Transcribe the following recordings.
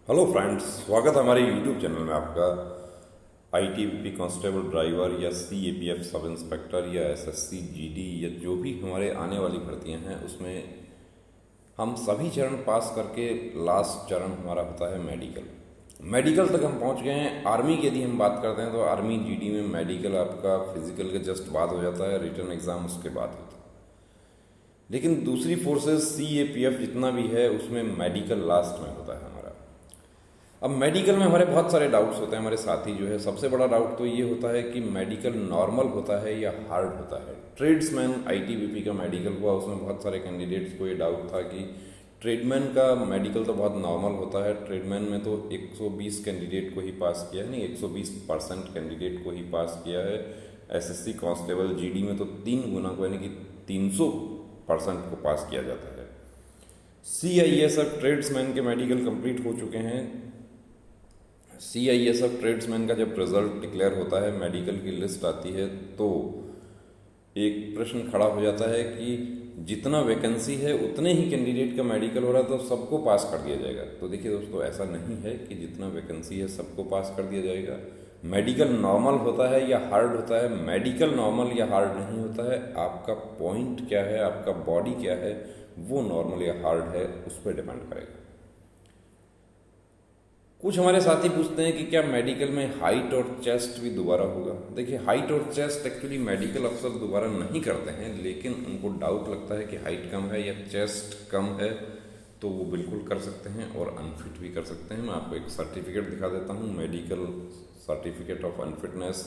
Hello friends, स्वागत है हमारे यूट्यूब चैनल में आपका। आईटीबीपी कांस्टेबल ड्राइवर या सीएपीएफ सब इंस्पेक्टर या एसएससी जीडी या जो भी हमारे आने वाली भर्तियां हैं उसमें हम सभी चरण पास करके लास्ट चरण हमारा होता है मेडिकल। मेडिकल तक हम पहुंच गए हैं। आर्मी की यदि हम बात करते हैं तो आर्मी जीडी में मेडिकल आपका फिजिकल के जस्ट बाद हो जाता है, रिटन एग्ज़ाम उसके बाद होता है। लेकिन दूसरी फोर्सेस सीएपीएफ जितना भी है उसमें मेडिकल लास्ट में होता है हमारा। अब मेडिकल में हमारे बहुत सारे डाउट्स होते हैं। हमारे साथी जो है, सबसे बड़ा डाउट तो ये होता है कि मेडिकल नॉर्मल होता है या हार्ड होता है। ट्रेड्समैन आईटीबीपी का मेडिकल हुआ, उसमें बहुत सारे कैंडिडेट्स को ये डाउट था कि ट्रेडमैन का मेडिकल तो बहुत नॉर्मल होता है। ट्रेडमैन में तो 120 कैंडिडेट को ही पास किया है, नहीं 120% कैंडिडेट को ही पास किया है। एसएससी कांस्टेबल जीडी में तो 3 गुना को यानी कि 300% को पास किया जाता है। सीआईएसएफ ट्रेड्समैन के मेडिकल कंप्लीट हो चुके हैं। सीआईएसएफ ट्रेड्समैन का जब रिजल्ट डिक्लेयर होता है, मेडिकल की लिस्ट आती है, तो एक प्रश्न खड़ा हो जाता है कि जितना वैकेंसी है उतने ही कैंडिडेट का मेडिकल हो रहा है तो सबको पास कर दिया जाएगा। तो देखिए दोस्तों, ऐसा नहीं है कि जितना वैकेंसी है सबको पास कर दिया जाएगा। मेडिकल नॉर्मल होता है या हार्ड होता है? मेडिकल नॉर्मल या हार्ड नहीं होता है। आपका पॉइंट क्या है, आपका बॉडी क्या है, वो नॉर्मल या हार्ड है, उस पर डिपेंड करेगा। कुछ हमारे साथी पूछते हैं कि क्या मेडिकल में हाइट और चेस्ट भी दोबारा होगा। देखिए, हाइट और चेस्ट एक्चुअली मेडिकल अफसर दोबारा नहीं करते हैं, लेकिन उनको डाउट लगता है कि हाइट कम है या चेस्ट कम है तो वो बिल्कुल कर सकते हैं और अनफिट भी कर सकते हैं। मैं आपको एक सर्टिफिकेट दिखा देता हूँ, medical certificate of unfitness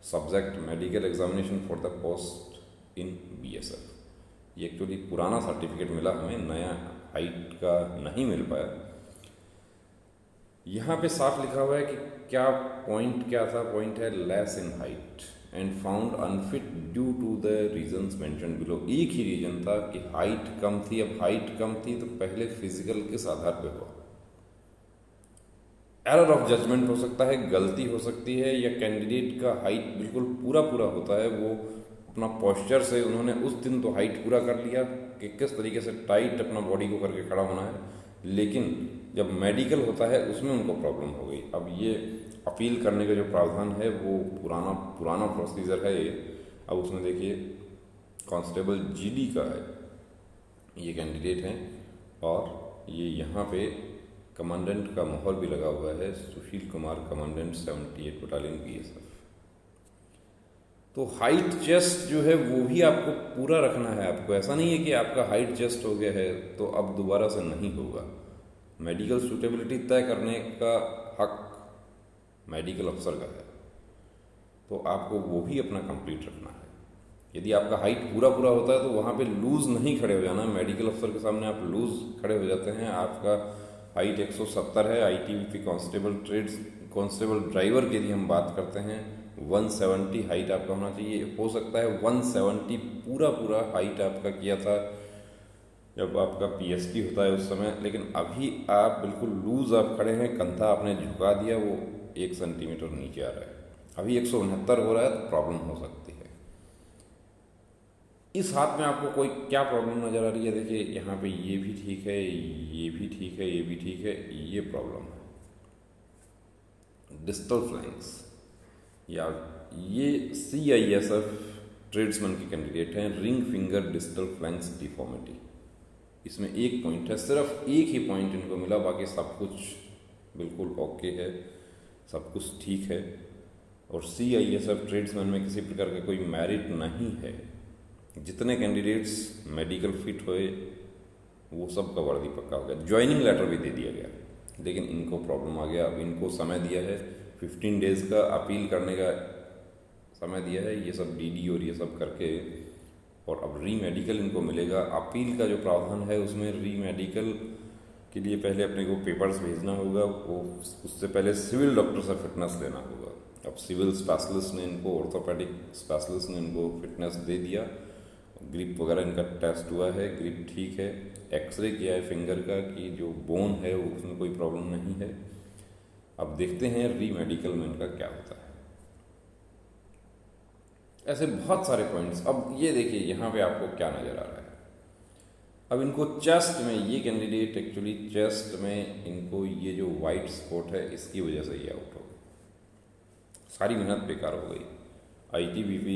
subject medical examination for the post in BSF. ये एक्चुअली पुराना सर्टिफिकेट मिला हमें, नया हाइट का नहीं मिल पाया। यहाँ पे साफ लिखा हुआ है कि क्या पॉइंट क्या था। पॉइंट है less in height and found unfit due to the reasons mention below. एक ही रीजन था कि हाइट कम थी। अब हाइट कम थी तो पहले फिजिकल किस आधार पे हुआ? एरर ऑफ जजमेंट हो सकता है, गलती हो सकती है, या कैंडिडेट का हाइट बिल्कुल पूरा पूरा होता है, वो अपना पोस्चर से उन्होंने उस दिन तो हाइट पूरा कर लिया कि किस तरीके से टाइट अपना बॉडी को करके खड़ा होना है, लेकिन जब मेडिकल होता है उसमें उनको प्रॉब्लम हो गई। अब ये अपील करने का जो प्रावधान है वो पुराना प्रोसीजर है ये। अब उसमें देखिए, कांस्टेबल जीडी का है, ये कैंडिडेट हैं और ये यहाँ पे कमांडेंट का मोहर भी लगा हुआ है, Sushil Kumar commandant 78 battalion BSF. तो हाइट चेस्ट जो है वो भी आपको पूरा रखना है। आपको ऐसा नहीं है कि आपका हाइट चेस्ट हो गया है तो अब दोबारा से नहीं होगा। मेडिकल सूटेबिलिटी तय करने का हक मेडिकल अफसर का है, तो आपको वो भी अपना कंप्लीट रखना है। यदि आपका हाइट पूरा पूरा होता है तो वहाँ पे लूज नहीं खड़े हो जाना। मेडिकल अफसर के सामने आप लूज खड़े हो जाते हैं। आपका हाइट 170 है। आईटीबीपी कांस्टेबल ड्राइवर की यदि हम बात करते हैं 170 हाइट आपका होना चाहिए। हो सकता है 170 पूरा हाइट आपका किया था जब आपका पीएसटी होता है उस समय, लेकिन अभी आप बिल्कुल लूज आप खड़े हैं, कंधा आपने झुका दिया, वो 1 सेंटीमीटर नीचे आ रहा है। अभी 169 हो रहा है तो प्रॉब्लम हो सकती है। इस हाथ में आपको कोई क्या प्रॉब्लम नज़र आ रही है? देखिए यहाँ पे ये भी ठीक है, ये भी ठीक है, ये भी ठीक है, ये प्रॉब्लम है डिस्टल फ्लैंक्स। या ये सीआईएसएफ ट्रेड्समैन के कैंडिडेट हैं, ring finger distal flanks deformity. इसमें एक पॉइंट है, सिर्फ एक ही पॉइंट इनको मिला, बाकी सब कुछ बिल्कुल ओके है, सब कुछ ठीक है। और सीआईएसएफ ट्रेड्समैन में किसी प्रकार का कोई मेरिट नहीं है। जितने कैंडिडेट्स मेडिकल फिट हुए वो सब का वर्दी पक्का हो गया। ज्वाइनिंग लेटर भी दे दिया गया, लेकिन इनको प्रॉब्लम आ गया। अब इनको समय दिया है 15 डेज का, अपील करने का समय दिया है, ये सब डीडी और ये सब करके, और अब री मेडिकल इनको मिलेगा। अपील का जो प्रावधान है उसमें री मेडिकल के लिए पहले अपने को पेपर्स भेजना होगा, वो उससे पहले सिविल डॉक्टर से फिटनेस लेना होगा। अब सिविल स्पेशलिस्ट ने इनको, ऑर्थोपेडिक स्पेशलिस्ट ने इनको फिटनेस दे दिया, ग्रिप वगैरह इनका टेस्ट हुआ है, ग्रिप ठीक है, एक्सरे किया है फिंगर का कि जो बोन है वो उसमें कोई प्रॉब्लम नहीं है। अब देखते हैं री मेडिकल में इनका क्या होता है। ऐसे बहुत सारे पॉइंट्स। अब ये देखिए यहाँ पे आपको क्या नज़र आ रहा है। अब इनको चेस्ट में, ये कैंडिडेट एक्चुअली चेस्ट में इनको ये जो वाइट स्पॉट है इसकी वजह से ये आउट हो गए, सारी मेहनत बेकार हो गई। ITBP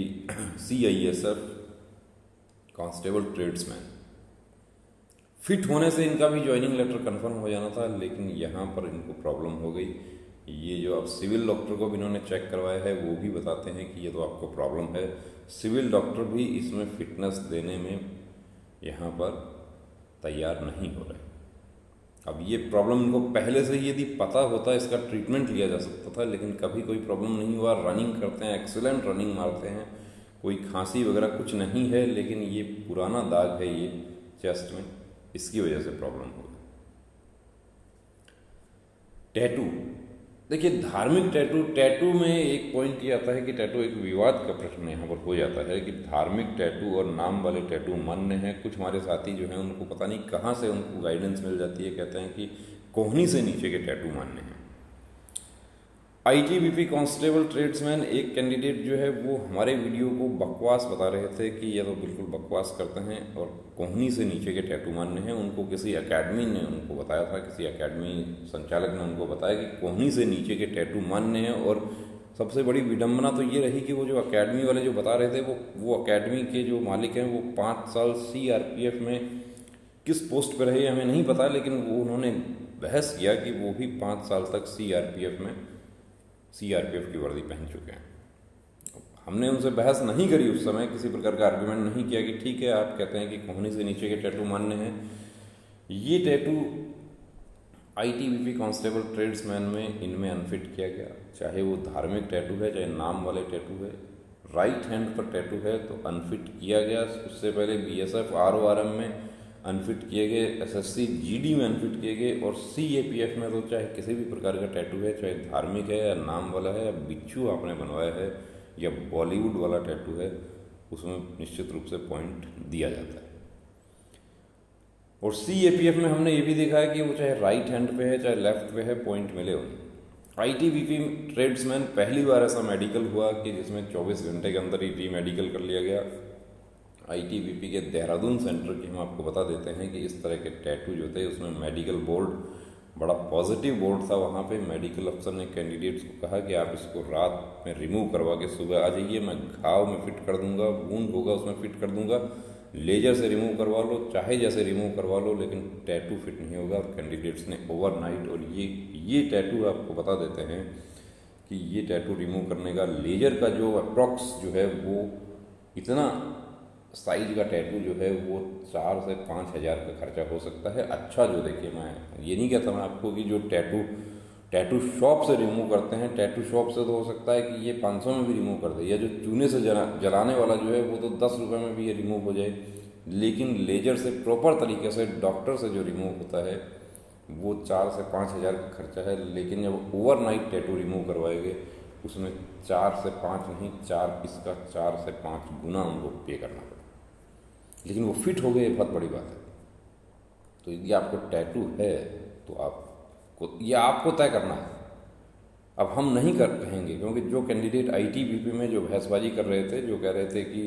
CISF constable tradesman fit होने से इनका भी ज्वाइनिंग लेटर कंफर्म हो जाना था, लेकिन यहाँ पर इनको प्रॉब्लम हो गई। ये जो अब सिविल डॉक्टर को भी इन्होंने चेक करवाया है वो भी बताते हैं कि ये तो आपको प्रॉब्लम है। सिविल डॉक्टर भी इसमें फिटनेस देने में यहाँ पर तैयार नहीं हो रहे। अब ये प्रॉब्लम इनको पहले से ही यदि पता होता इसका ट्रीटमेंट लिया जा सकता था, लेकिन कभी कोई प्रॉब्लम नहीं हुआ। रनिंग करते हैं, एक्सीलेंट रनिंग मारते हैं, कोई खांसी वगैरह कुछ नहीं है, लेकिन ये पुराना दाग है ये चेस्ट में, इसकी वजह से प्रॉब्लम हो गई। टैटू, देखिए धार्मिक टैटू में एक पॉइंट ये आता है कि टैटू एक विवाद का प्रश्न यहाँ पर हो जाता है कि धार्मिक टैटू और नाम वाले टैटू मान्य हैं। कुछ हमारे साथी जो हैं उनको पता नहीं कहाँ से उनको गाइडेंस मिल जाती है, कहते हैं कि कोहनी से नीचे के टैटू मान्य हैं। ITBP कांस्टेबल ट्रेड्समैन एक कैंडिडेट जो है वो हमारे वीडियो को बकवास बता रहे थे कि ये तो बिल्कुल बकवास करते हैं और कोहनी से नीचे के टैटू मान्य हैं। उनको किसी एकेडमी ने उनको बताया था, किसी एकेडमी संचालक ने उनको बताया कि कोहनी से नीचे के टैटू मान्य हैं। और सबसे बड़ी विडंबना तो ये रही कि वो जो एकेडमी वाले जो बता रहे थे वो एकेडमी के जो मालिक हैं वो 5 साल CRPF में किस पोस्ट पर रहे हमें नहीं पता, लेकिन वो उन्होंने बहस किया कि वो भी 5 साल तक CRPF की वर्दी पहन चुके हैं। हमने उनसे बहस नहीं करी उस समय, किसी प्रकार का आर्ग्यूमेंट नहीं किया कि ठीक है आप कहते हैं कि कोहनी से नीचे के टैटू मान्य हैं। ये टैटू ITBP कांस्टेबल ट्रेड्समैन में इनमें अनफिट किया गया, चाहे वो धार्मिक टैटू है चाहे नाम वाले टैटू है। राइट हैंड पर टैटू है तो अनफिट किया गया। उससे पहले BSF RORM में अनफिट किए गए, SSC GD में अनफिट किए गए और CAPF में तो चाहे किसी भी प्रकार का टैटू है, चाहे धार्मिक है या नाम वाला है या बिच्छू आपने बनवाया है या बॉलीवुड वाला टैटू है, उसमें निश्चित रूप से पॉइंट दिया जाता है। और CAPF में हमने ये भी देखा है कि वो चाहे राइट हैंड पे है चाहे लेफ्ट पे है, पॉइंट मिले उन्हें। ITBP ट्रेड्समैन पहली बार ऐसा मेडिकल हुआ कि जिसमें 24 घंटे के अंदर ही री मेडिकल कर लिया गया। ITBP के देहरादून सेंटर की हम आपको बता देते हैं कि इस तरह के टैटू जो थे उसमें मेडिकल बोर्ड बड़ा पॉजिटिव बोर्ड था। वहाँ पे मेडिकल अफसर ने कैंडिडेट्स को कहा कि आप इसको रात में रिमूव करवा के सुबह आ जाइए, मैं घाव में फिट कर दूंगा, वूंड होगा उसमें फिट कर दूंगा, लेजर से रिमूव करवा लो, चाहे जैसे रिमूव करवा लो, लेकिन टैटू फिट नहीं होगा। और कैंडिडेट्स ने ओवरनाइट, और ये टैटू आपको बता देते हैं कि ये टैटू रिमूव करने का लेजर का जो अप्रॉक्स जो है वो इतना साइज का टैटू जो है वो 4 से 5 हज़ार का खर्चा हो सकता है। अच्छा जो देखिए, मैं ये नहीं कहता मैं आपको कि जो टैटू शॉप से रिमूव करते हैं, टैटू शॉप से तो हो सकता है कि ये 500 में भी रिमूव कर दे, या जो चूने से जलाने वाला जो है वो तो 10 रुपये में भी ये रिमूव हो जाए। लेकिन लेजर से प्रॉपर तरीके से डॉक्टर से जो रिमूव होता है वो 4 से 5 हज़ार का खर्चा है। लेकिन जब ओवरनाइट टैटू रिमूव करवाएंगे उसमें 4 से 5 नहीं, 4 से 5 गुना उनको पे करना पड़ेगा। लेकिन वो फिट हो गए, बहुत बड़ी बात है। तो यदि आपको टैटू है तो आपको तय करना है। अब हम नहीं कहेंगे, क्योंकि जो कैंडिडेट ITBP में जो बहसबाजी कर रहे थे, जो कह रहे थे कि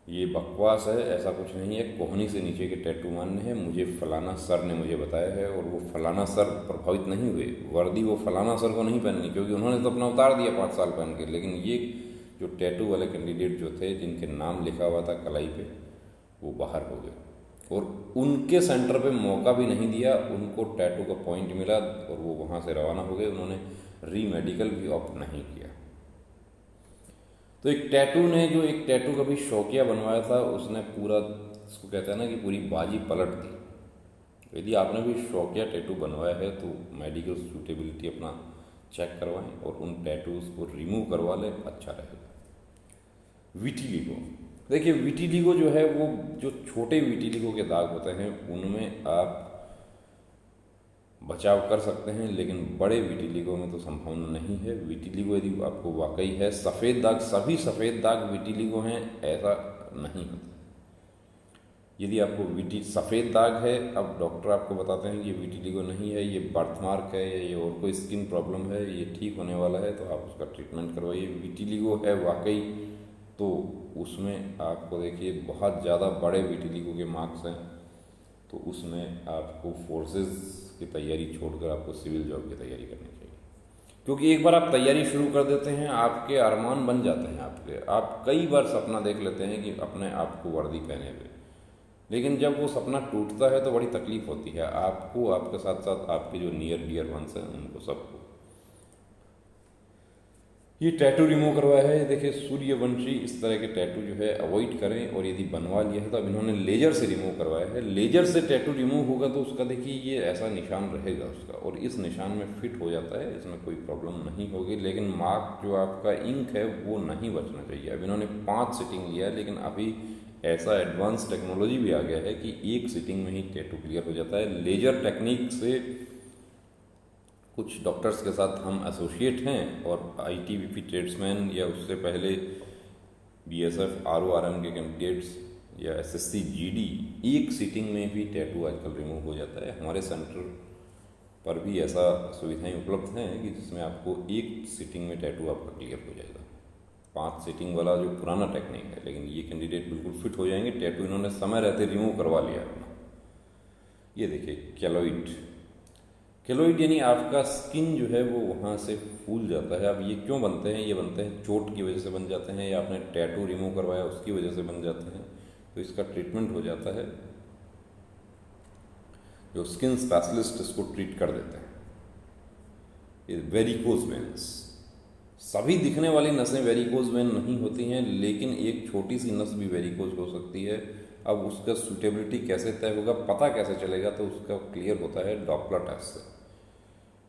ये बकवास है, ऐसा कुछ नहीं है, कोहनी से नीचे के टैटू मान्य है, मुझे फलाना सर ने मुझे बताया है, और वो फलाना सर प्रभावित नहीं हुए। वर्दी वो फलाना सर को नहीं पहननी, क्योंकि उन्होंने तो अपना उतार दिया 5 साल पहन के। लेकिन ये जो टैटू वाले कैंडिडेट जो थे, जिनके नाम लिखा हुआ था कलाई पे, वो बाहर हो गए और उनके सेंटर पे मौका भी नहीं दिया। उनको टैटू का पॉइंट मिला और वो वहाँ से रवाना हो गए। उन्होंने री मेडिकल भी ऑप्ट नहीं किया। तो एक टैटू कभी शौकिया बनवाया था, उसने पूरा, इसको कहते हैं ना कि पूरी बाजी पलट दी। यदि आपने भी शौकिया टैटू बनवाया है तो मेडिकल सूटेबिलिटी अपना चेक करवाएं और उन टैटूज़ को रिमूव करवा लें, अच्छा रहेगा। विटिलिगो, देखिए विटिलिगो जो है वो जो छोटे विटिलिगो के दाग होते हैं उनमें आप बचाव कर सकते हैं, लेकिन बड़े विटिलिगो में तो संभावना नहीं है। विटिलिगो यदि आपको वाकई है, सफ़ेद दाग, सभी सफ़ेद दाग विटिलिगो हैं ऐसा नहीं होता। यदि आपको सफ़ेद दाग है, अब डॉक्टर आपको बताते हैं कि ये विटिलिगो नहीं है, ये बर्थमार्क है, या ये और कोई स्किन प्रॉब्लम है, ये ठीक होने वाला है, तो आप उसका ट्रीटमेंट करवाइए। विटिलिगो है वाकई, तो उसमें आपको देखिए बहुत ज़्यादा बड़े विटिलिगो के मार्क्स हैं, तो उसमें आपको फोर्सेस की तैयारी छोड़कर आपको सिविल जॉब की तैयारी करनी चाहिए। क्योंकि एक बार आप तैयारी शुरू कर देते हैं, आपके अरमान बन जाते हैं आपके। आप कई बार सपना देख लेते हैं कि अपने आप को वर्दी पहने हुए, लेकिन जब वो सपना टूटता है तो बड़ी तकलीफ होती है आपको, आपके साथ साथ आपके जो नियर डियर वंस हैं उनको, सबको। ये टैटू रिमूव करवाया है, देखिए सूर्यवंशी, इस तरह के टैटू जो है अवॉइड करें, और यदि बनवा लिया है तो अब इन्होंने लेजर से रिमूव करवाया है। लेजर से टैटू रिमूव होगा तो उसका देखिए ये ऐसा निशान रहेगा उसका, और इस निशान में फिट हो जाता है, इसमें कोई प्रॉब्लम नहीं होगी। लेकिन मार्क जो आपका इंक है वो नहीं बचना चाहिए। अब इन्होंने 5 सीटिंग लिया है, लेकिन अभी ऐसा एडवांस टेक्नोलॉजी भी आ गया है कि 1 सीटिंग में ही टैटू क्लियर हो जाता है। लेजर टेक्निक से कुछ डॉक्टर्स के साथ हम एसोसिएट हैं, और आईटीबीपी ट्रेड्समैन या उससे पहले बीएसएफ आरओआरएम के कैंडिडेट्स या एसएससी जीडी 1 सीटिंग में भी टैटू आजकल रिमूव हो जाता है। हमारे सेंटर पर भी ऐसा सुविधाएं उपलब्ध हैं कि जिसमें आपको 1 सीटिंग में टैटू आपका क्लियर हो जाएगा। 5 सीटिंग वाला जो पुराना टेक्निक है, लेकिन ये कैंडिडेट बिल्कुल फिट हो जाएंगे। टैटू इन्होंने समय रहते रिमूव करवा लिया अपना। ये देखिए केलोइड, केलोइड यानी आपका स्किन जो है वो वहाँ से फूल जाता है। अब ये क्यों बनते हैं? ये बनते हैं चोट की वजह से बन जाते हैं, या आपने टैटू रिमूव करवाया उसकी वजह से बन जाते हैं। तो इसका ट्रीटमेंट हो जाता है, जो स्किन स्पेशलिस्ट इसको ट्रीट कर देते हैं। ये वेरिकोज वेन्स, सभी दिखने वाली नसें वेरिकोज वेन नहीं होती हैं, लेकिन एक छोटी सी नस भी वेरिकोज हो सकती है। अब उसका सूटेबिलिटी कैसे तय होगा, पता कैसे चलेगा? तो उसका क्लियर होता है डॉपलर टेस्ट से।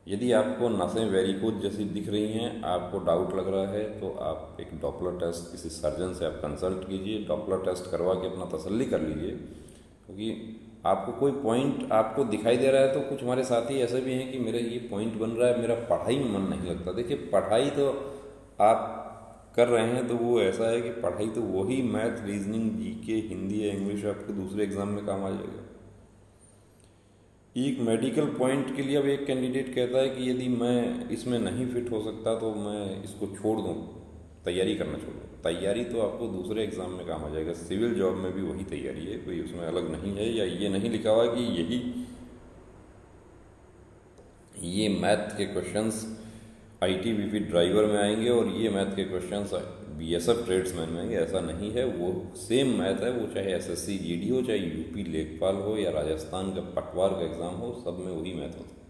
यदि आपको नसें वेरिकोज जैसी दिख रही हैं, आपको डाउट लग रहा है, तो आप एक डॉपलर टेस्ट किसी सर्जन से आप कंसल्ट कीजिए। डॉपलर टेस्ट करवा के अपना तसल्ली कर लीजिए, क्योंकि आपको कोई पॉइंट आपको दिखाई दे रहा है। तो कुछ हमारे साथी ऐसे भी हैं कि मेरा ये पॉइंट बन रहा है, मेरा पढ़ाई में मन नहीं लगता। देखिए पढ़ाई तो आप कर रहे हैं, तो वो ऐसा है कि पढ़ाई तो वही मैथ, रीजनिंग, जीके, हिंदी या इंग्लिश आपके दूसरे एग्जाम में काम आ जाएगा। एक मेडिकल पॉइंट के लिए अब एक कैंडिडेट कहता है कि यदि मैं इसमें नहीं फिट हो सकता तो मैं इसको छोड़ दूँ, तैयारी करना छोड़ दूँ। तैयारी तो आपको दूसरे एग्जाम में काम आ जाएगा। सिविल जॉब में भी वही तैयारी है, कोई उसमें अलग नहीं है। या ये नहीं लिखा हुआ कि ये मैथ के क्वेश्चंस आईटीबीपी ड्राइवर में आएंगे और ये मैथ के क्वेश्चंस बीएसएफ ट्रेड्समैन में आएंगे, ऐसा नहीं है। वो सेम मैथ है, वो चाहे एसएससी जीडी हो, चाहे यूपी लेखपाल हो, या राजस्थान का पटवार का एग्जाम हो, सब में वही मैथ होता है।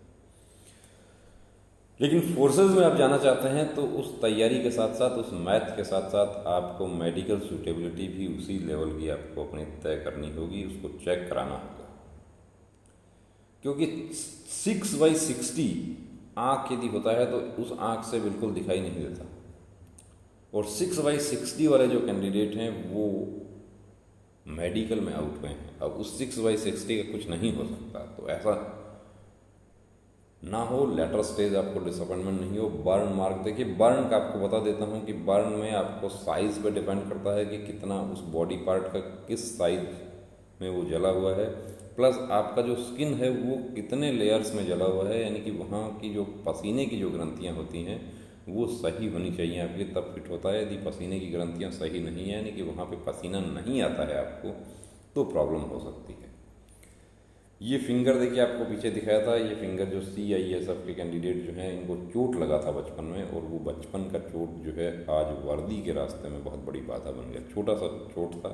लेकिन फोर्सेज में आप जाना चाहते हैं तो उस तैयारी के साथ साथ, उस मैथ के साथ साथ आपको मेडिकल सूटेबिलिटी भी उसी लेवल की आपको अपनी तय करनी होगी, उसको चेक कराना होगा। क्योंकि 6/60 आँख यदि होता है तो उस आँख से बिल्कुल दिखाई नहीं देता, और 6/60 वाले जो कैंडिडेट हैं वो मेडिकल में आउट हुए हैं। अब उस 6/60 का कुछ नहीं हो सकता, तो ऐसा ना हो, लेटर स्टेज आपको डिसअपॉइंटमेंट नहीं हो। बर्न मार्क, देखिए बर्न का आपको बता देता हूँ कि बर्न में आपको साइज़ पे डिपेंड करता है कि कितना उस बॉडी पार्ट का किस साइज में वो जला हुआ है, प्लस आपका जो स्किन है वो कितने लेयर्स में जला हुआ है। यानी कि वहाँ की जो पसीने की जो ग्रंथियाँ होती हैं वो सही होनी चाहिए आपकी, तब फिट होता है। यदि पसीने की ग्रंथियाँ सही नहीं है, यानी कि वहाँ पे पसीना नहीं आता है आपको, तो प्रॉब्लम हो सकती है। ये फिंगर देखिए आपको पीछे दिखाया था, ये फिंगर जो CISF के कैंडिडेट जो हैं इनको चोट लगा था बचपन में, और वो बचपन का चोट जो है आज वर्दी के रास्ते में बहुत बड़ी बाधा बन गया। छोटा सा चोट था,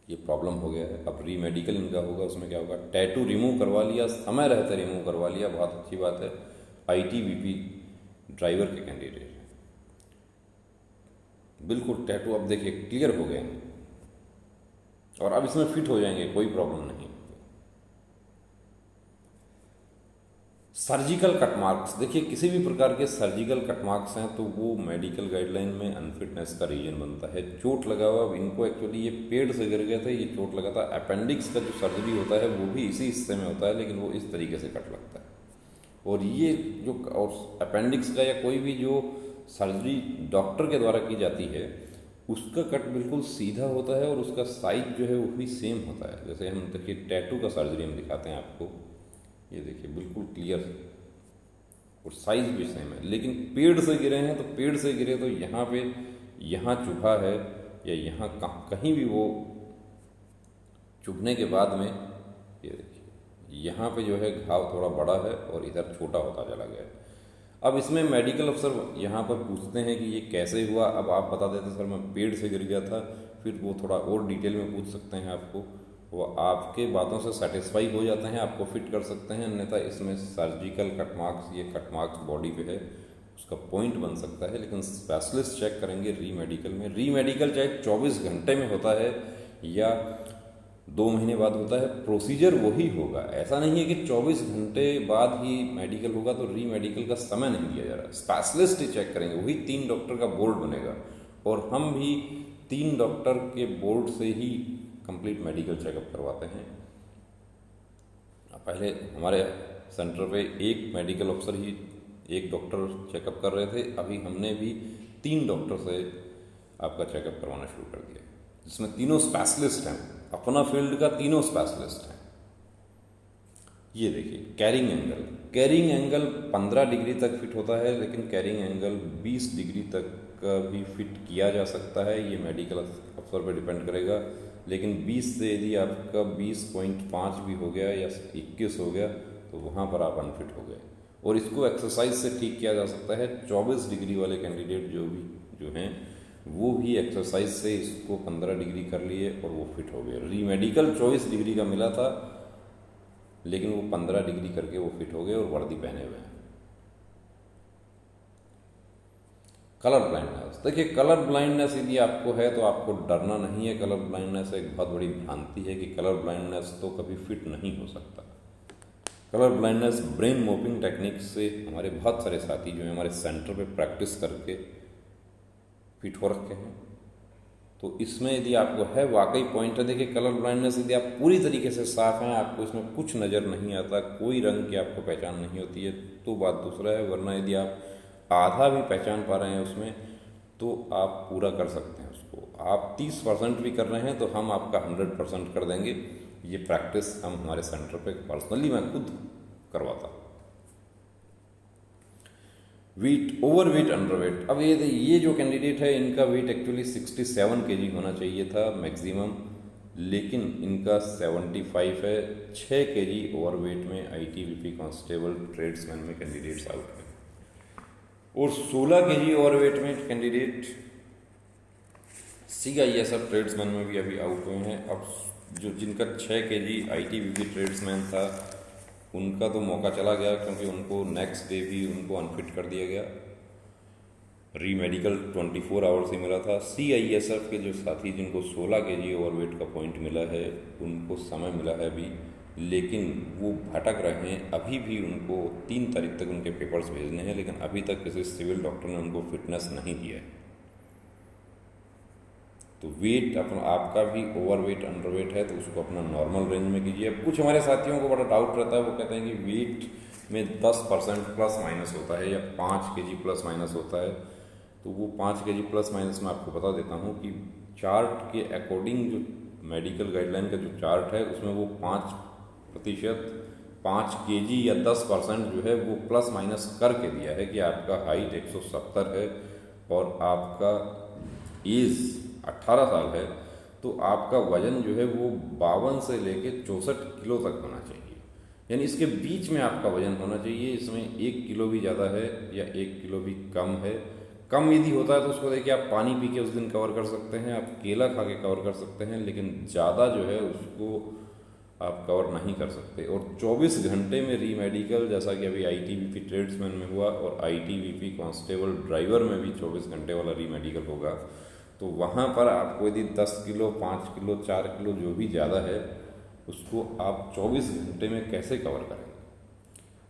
ये प्रॉब्लम हो गया है। अब रीमेडिकल इनका होगा, उसमें क्या होगा? टैटू रिमूव करवा लिया, समय रहते रिमूव करवा लिया, बहुत अच्छी बात है। ITBP ड्राइवर के कैंडिडेट हैं, बिल्कुल टैटू अब देखिए क्लियर हो गए और अब इसमें फिट हो जाएंगे, कोई प्रॉब्लम नहीं। सर्जिकल कट मार्क्स, देखिए किसी भी प्रकार के सर्जिकल कट मार्क्स हैं तो वो मेडिकल गाइडलाइन में अनफिटनेस का रीजन बनता है। चोट लगा हुआ, अब इनको एक्चुअली ये पेड़ से गिर गए थे, ये चोट लगा था। अपेंडिक्स का जो सर्जरी होता है वो भी इसी हिस्से में होता है, लेकिन वो इस तरीके से कट लगता है। और ये जो और अपेंडिक्स का या कोई भी जो सर्जरी डॉक्टर के द्वारा की जाती है उसका कट बिल्कुल सीधा होता है, और उसका साइज जो है वो भी सेम होता है। जैसे हम देखिए टैटू का सर्जरी हम दिखाते हैं आपको, ये देखिए बिल्कुल क्लियर और साइज भी सेम है। लेकिन पेड़ से गिरे हैं तो पेड़ से गिरे तो यहाँ पे यहाँ चुभा है या यहाँ कहीं भी वो चुभने के बाद में ये देखिए यहाँ पे जो है घाव थोड़ा बड़ा है और इधर छोटा होता चला गया है। अब इसमें मेडिकल अफसर यहाँ पर पूछते हैं कि ये कैसे हुआ। अब आप बता देते सर मैं पेड़ से गिर गया था, फिर वो थोड़ा और डिटेल में पूछ सकते हैं आपको, वो आपके बातों से सेटिस्फाई हो जाते हैं, आपको फिट कर सकते हैं। अन्यथा इसमें सर्जिकल कट मार्क्स, ये कट मार्क्स बॉडी पे है, उसका पॉइंट बन सकता है। लेकिन स्पेशलिस्ट चेक करेंगे री मेडिकल में। री मेडिकल चाहे 24 घंटे में होता है या 2 महीने बाद होता है, प्रोसीजर वही होगा। ऐसा नहीं है कि 24 घंटे बाद ही मेडिकल होगा तो री मेडिकल का समय नहीं दिया जा रहा। स्पेशलिस्ट ही चेक करेंगे, वही 3 डॉक्टर का बोर्ड बनेगा और हम भी 3 डॉक्टर के बोर्ड से ही कंप्लीट मेडिकल चेकअप करवाते हैं। पहले हमारे सेंटर पे एक मेडिकल अफसर ही, एक डॉक्टर चेकअप कर रहे थे, अभी हमने भी 3 डॉक्टर से आपका चेकअप करवाना शुरू कर दिया, जिसमें तीनों स्पेशलिस्ट हैं, अपना फील्ड का तीनों स्पेशलिस्ट हैं। ये देखिए carrying angle, carrying angle 15 degree तक फिट होता है, लेकिन कैरिंग एंगल 20 डिग्री तक का भी फिट किया जा सकता है। ये मेडिकल अफसर पर डिपेंड करेगा। लेकिन 20 से यदि आपका 20.5 भी हो गया या 21 हो गया तो वहाँ पर आप अनफिट हो गए। और इसको एक्सरसाइज से ठीक किया जा सकता है। 24 डिग्री वाले कैंडिडेट जो हैं वो भी एक्सरसाइज से इसको 15 डिग्री कर लिए और वो फिट हो गए। री मेडिकल 24 डिग्री का मिला था, लेकिन वो 15 डिग्री करके वो फिट हो गए और वर्दी पहने हुए हैं। कलर ब्लाइंडनेस, देखिए कलर ब्लाइंडनेस यदि आपको है तो आपको डरना नहीं है। कलर ब्लाइंडनेस एक बहुत बड़ी भ्रांति है कि कलर ब्लाइंडनेस तो कभी फिट नहीं हो सकता। Colour blindness brain mopping technique से हमारे बहुत सारे साथी जो हैं हमारे सेंटर पे प्रैक्टिस करके फिट हो रखे हैं। तो इसमें यदि आपको है वाकई पॉइंट है। देखिए कलर ब्लाइंडनेस यदि आप पूरी तरीके से साफ हैं, आपको इसमें कुछ नज़र नहीं आता, कोई रंग की आपको पहचान नहीं होती है तो बात दूसरा है। वरना यदि आप आधा भी पहचान पा रहे हैं उसमें तो आप पूरा कर सकते हैं उसको। आप 30% भी कर रहे हैं तो हम आपका 100% कर देंगे। ये प्रैक्टिस हम हमारे सेंटर पे पर्सनली मैं खुद करवाता हूँ। Weight, over weight, under weight. अब ये जो कैंडिडेट है इनका वेट एक्चुअली 67 kg होना चाहिए था मैक्सिमम, लेकिन इनका 75 है। 6 kg ओवर वेट में ITBP कांस्टेबल ट्रेड्समैन में कैंडिडेट्स आउट है और 16 kg ओवर वेट में कैंडिडेट CISF ट्रेड्समैन में भी अभी आउट हुए हैं। अब जो जिनका 6 kg ITBP ट्रेड्समैन था उनका तो मौका चला गया, क्योंकि उनको नेक्स्ट डे भी उनको अनफिट कर दिया गया। री मेडिकल 24 आवर्स ही मिला था। CISF के जो साथी जिनको 16 kg ओवर वेट का पॉइंट मिला है उनको समय मिला है अभी, लेकिन वो भटक रहे हैं। अभी भी उनको 3 तारीख तक उनके पेपर्स भेजने हैं, लेकिन अभी तक किसी सिविल डॉक्टर ने उनको फिटनेस नहीं दिया है। तो वेट अपना आपका भी ओवर वेट अंडर वेट है तो उसको अपना नॉर्मल रेंज में कीजिए। अब कुछ हमारे साथियों को बड़ा डाउट रहता है, वो कहते हैं कि वेट में 10% प्लस माइनस होता है या 5 kg प्लस माइनस होता है। तो वो 5 kg प्लस माइनस मैं आपको बता देता हूँ कि चार्ट के अकॉर्डिंग जो मेडिकल गाइडलाइन का जो चार्ट है उसमें वो 5%, 5 kg या 10% जो है वो प्लस माइनस करके दिया है कि आपका हाइट 170 है और आपका एज 18 साल है, तो आपका वजन जो है वो 52 से लेके 64 किलो तक होना चाहिए। यानी इसके बीच में आपका वजन होना चाहिए। इसमें 1 किलो भी ज़्यादा है या 1 किलो भी कम है। कम यदि होता है तो उसको देखिए आप पानी पी के उस दिन कवर कर सकते हैं, आप केला खा के कवर कर सकते हैं, लेकिन ज़्यादा जो है उसको आप कवर नहीं कर सकते। और 24 घंटे में री मेडिकल, जैसा कि अभी ITBP ट्रेड्समैन में हुआ और ITBP कांस्टेबल ड्राइवर में भी 24 घंटे वाला री मेडिकल होगा, तो वहाँ पर आपको यदि 10 किलो, 5 किलो, 4 किलो जो भी ज़्यादा है उसको आप 24 घंटे में कैसे कवर करेंगे।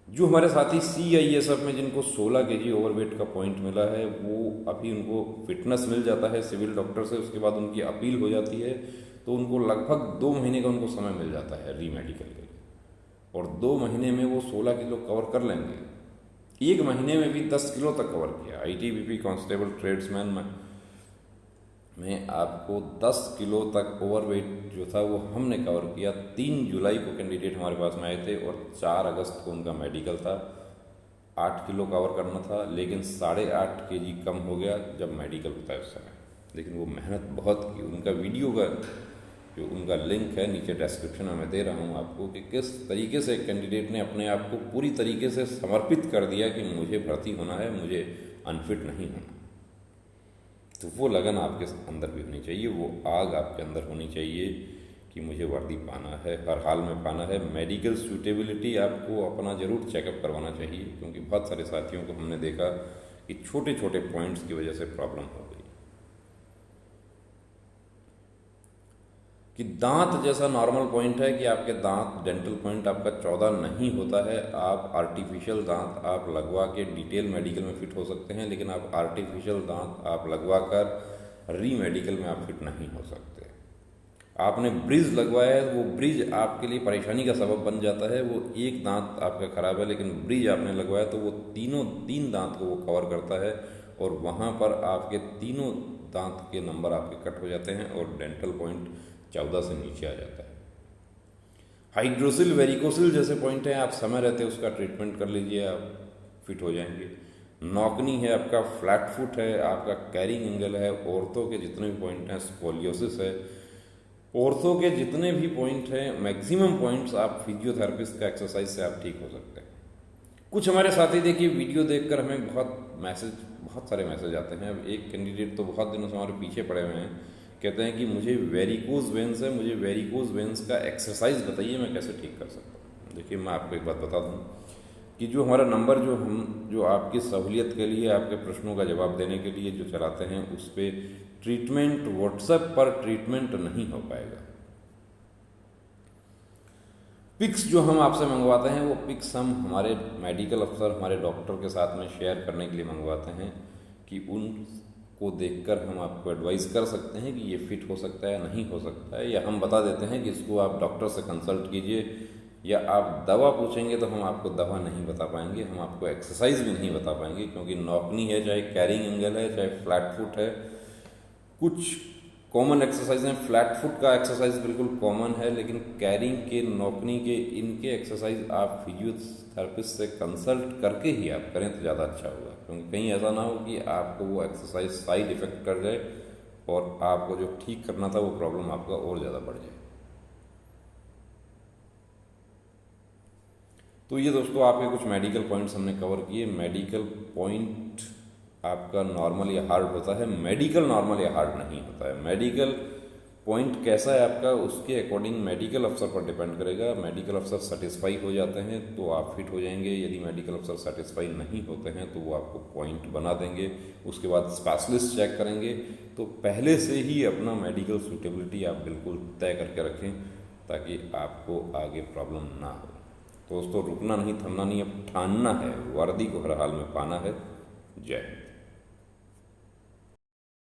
जो हमारे साथी CISF में जिनको 16 kg ओवरवेट का पॉइंट मिला है वो अभी उनको फिटनेस मिल जाता है सिविल डॉक्टर से, उसके बाद उनकी अपील हो जाती है, तो उनको लगभग 2 महीने का उनको समय मिल जाता है री मेडिकल के लिए, और 2 महीने में वो 16 किलो कवर कर लेंगे। 1 महीने में भी 10 किलो तक कवर किया। ITBP कांस्टेबल ट्रेड्समैन में आपको 10 किलो तक ओवरवेट जो था वो हमने कवर किया। 3 जुलाई को कैंडिडेट हमारे पास में आए थे और 4 अगस्त को उनका मेडिकल था। 8 किलो कवर करना था, लेकिन 8.5 kg कम हो गया जब मेडिकल होता है उस समय। लेकिन वो मेहनत बहुत की। उनका वीडियो का जो उनका लिंक है नीचे डिस्क्रिप्शन में मैं दे रहा हूँ आपको, कि किस तरीके से कैंडिडेट ने अपने आप को पूरी तरीके से समर्पित कर दिया कि मुझे भर्ती होना है, मुझे अनफिट नहीं होना। तो वो लगन आपके अंदर भी होनी चाहिए, वो आग आपके अंदर होनी चाहिए कि मुझे वर्दी पाना है, हर हाल में पाना है। मेडिकल सूटेबिलिटी आपको अपना ज़रूर चेकअप करवाना चाहिए, क्योंकि बहुत सारे साथियों को हमने देखा कि छोटे छोटे पॉइंट्स की वजह से प्रॉब्लम हो गई। कि दांत जैसा नॉर्मल पॉइंट है कि आपके दांत डेंटल पॉइंट आपका 14 नहीं होता है, आप आर्टिफिशियल दांत आप लगवा के डिटेल मेडिकल में फिट हो सकते हैं, लेकिन आप आर्टिफिशियल दांत आप लगवा कर री मेडिकल में आप फिट नहीं हो सकते। आपने ब्रिज लगवाया है, वो ब्रिज आपके लिए परेशानी का सबब बन जाता है। वो एक दांत आपका खराब है, लेकिन ब्रिज आपने लगवाया तो वो तीन दांत को वो कवर करता है, और वहाँ पर आपके तीनों दांत के नंबर आपके कट हो जाते हैं और डेंटल पॉइंट 14 से नीचे आ जाता है। हाइड्रोसिल वेरिकोसिल जैसे पॉइंट हैं, आप समय रहते उसका ट्रीटमेंट कर लीजिए, आप फिट हो जाएंगे। नॉकनी है आपका, फ्लैट फुट है आपका, कैरिंग एंगल है, ऑर्थो के जितने भी पॉइंट हैं, स्कोलियोसिस है, ऑर्थो के जितने भी पॉइंट हैं, मैक्सिमम पॉइंट्स आप फिजियोथेरेपिस्ट का एक्सरसाइज से आप ठीक हो सकते हैं। कुछ हमारे साथी देखिए वीडियो देखकर हमें बहुत सारे मैसेज आते हैं। अब एक कैंडिडेट तो बहुत दिनों से हमारे पीछे पड़े हुए हैं, कहते हैं कि मुझे वेरिकोज वेंस है, मुझे वेरिकोज वेंस का एक्सरसाइज बताइए, मैं कैसे ठीक कर सकता हूँ। देखिए मैं आपको एक बात बता दूँ कि जो हमारा नंबर जो आपकी सहूलियत के लिए, आपके प्रश्नों का जवाब देने के लिए जो चलाते हैं, उस पर ट्रीटमेंट, व्हाट्सएप पर ट्रीटमेंट नहीं हो पाएगा। पिक्स जो हम आपसे मंगवाते हैं, वो पिक्स हम हमारे मेडिकल अफसर, हमारे डॉक्टर के साथ में शेयर करने के लिए मंगवाते हैं, कि उनको देखकर हम आपको एडवाइस कर सकते हैं कि ये फिट हो सकता है, नहीं हो सकता है, या हम बता देते हैं कि इसको आप डॉक्टर से कंसल्ट कीजिए, या आप दवा पूछेंगे तो हम आपको दवा नहीं बता पाएंगे, हम आपको एक्सरसाइज भी नहीं बता पाएंगे, क्योंकि नॉकनी है, चाहे कैरिंग एंगल है, चाहे फ्लैट फुट है, कुछ कॉमन एक्सरसाइज हैं। फ्लैट फुट का एक्सरसाइज बिल्कुल कॉमन है, लेकिन कैरिंग के, नॉकनी के, इनके एक्सरसाइज आप फिजियोथेरेपिस्ट से कंसल्ट करके ही आप करें तो ज़्यादा अच्छा होगा, क्योंकि कहीं ऐसा ना हो कि आपको वो एक्सरसाइज साइड इफेक्ट कर जाए और आपको जो ठीक करना था वो प्रॉब्लम आपका और ज़्यादा बढ़ जाए। तो ये दोस्तों आपके कुछ मेडिकल पॉइंट्स हमने कवर किए। मेडिकल पॉइंट आपका नॉर्मल या हार्ड होता है, मेडिकल नॉर्मल या हार्ड नहीं होता है। मेडिकल पॉइंट कैसा है आपका, उसके अकॉर्डिंग मेडिकल अफसर पर डिपेंड करेगा। मेडिकल अफसर सेटिस्फाई हो जाते हैं तो आप फिट हो जाएंगे, यदि मेडिकल अफसर सेटिस्फाई नहीं होते हैं तो वो आपको पॉइंट बना देंगे। उसके बाद स्पेशलिस्ट चेक करेंगे। तो पहले से ही अपना मेडिकल सूटेबिलिटी आप बिल्कुल तय करके रखें, ताकि आपको आगे प्रॉब्लम ना हो। दोस्तों रुकना नहीं, थमना नहीं, अब ठानना है, वर्दी को हर हाल में पाना है। जय हिंद।